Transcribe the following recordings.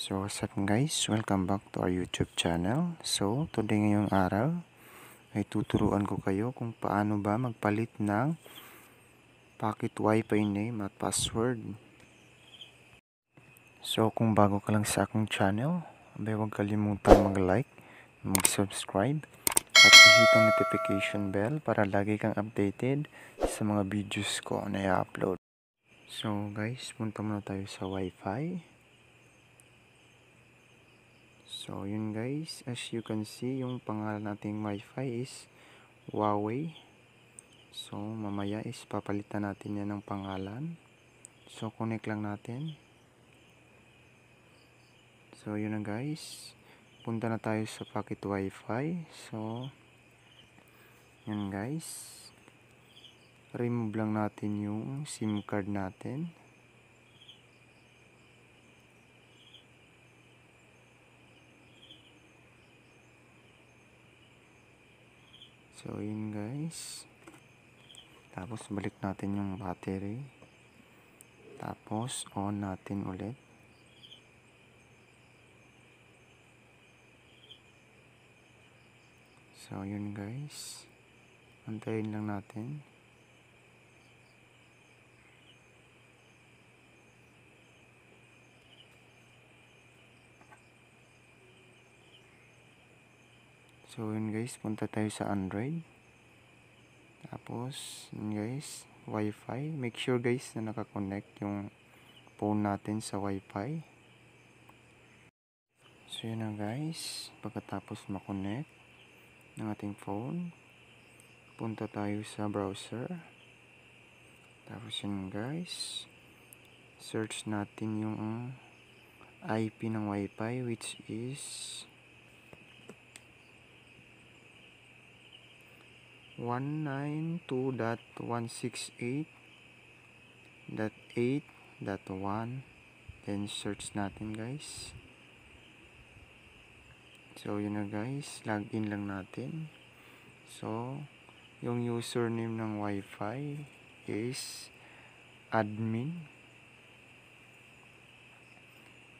So what's up guys, welcome back to our YouTube channel. So today ngayong araw ay tuturuan ko kayo kung paano ba magpalit ng pocket wifi name at password. So kung bago ka lang sa aking channel, huwag kalimutang mag-like, mag-subscribe at i-hit ang notification bell para lagi kang updated sa mga videos ko na i-upload. So guys, punta muna tayo sa wifi. So yun guys, as you can see, yung pangalan nating wifi is Huawei. So mamaya is papalitan natin yan ng pangalan. So connect lang natin. So yun na guys, punta na tayo sa pocket wifi. So yun guys, remove lang natin yung SIM card natin. So yun guys, tapos balik natin yung battery, tapos on natin ulit. So yun guys, antayin lang natin. So yun guys, punta tayo sa Android. Tapos yun guys, wifi. Make sure guys na nakakonect yung phone natin sa wifi. So yun na guys, pagkatapos makonect ng ating phone, punta tayo sa browser. Tapos yun guys, search natin yung IP ng wifi, which is 192.168.8.1. then search natin guys. So yun na guys, login lang natin. So yung username ng wifi is admin.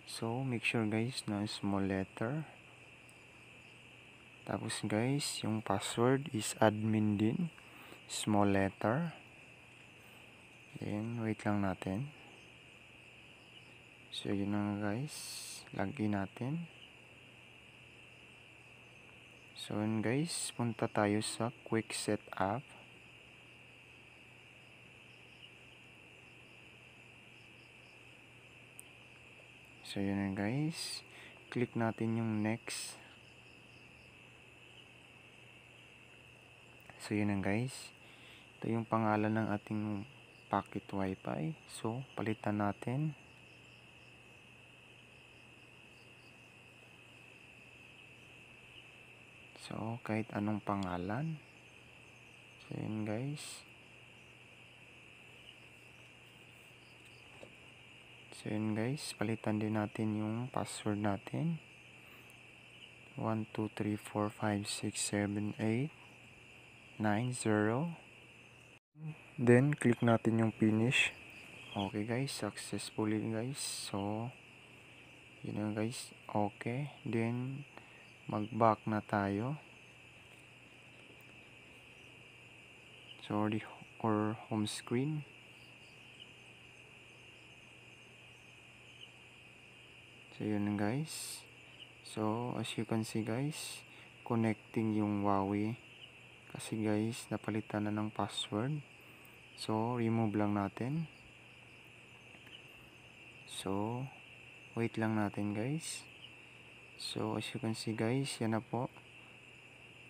So make sure guys na small letter. Tapos guys, yung password is admin din, small letter. Then wait lang natin. So yun na guys, login natin. So yun guys, punta tayo sa quick setup. So yun na guys, click natin yung next. So yun na guys, ito yung pangalan ng ating pocket wifi. So palitan natin. So kahit anong pangalan. So yun guys. So yun guys, palitan din natin yung password natin. 123456789 90. Then click natin yung finish. Okay guys, successfully guys. So yun na guys, okay. Then mag back na tayo. Sorry, or home screen. So yun na guys. So as you can see guys, connecting yung Huawei. Kasi guys, napalitan na ng password. So remove lang natin. So wait lang natin guys. So as you can see guys, yan na po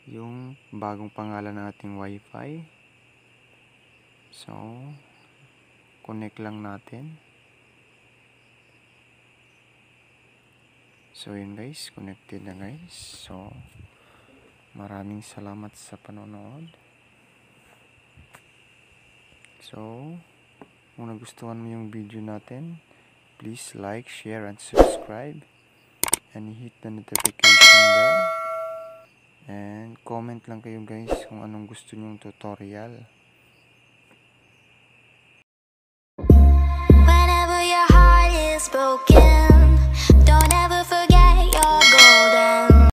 yung bagong pangalan ng ating wifi. So connect lang natin. So yun guys, connected na guys. So maraming salamat sa panonood. So kung nagustuhan mo yung video natin, please like, share, and subscribe, and hit the notification bell, and comment lang kayo guys kung anong gusto nyong tutorial.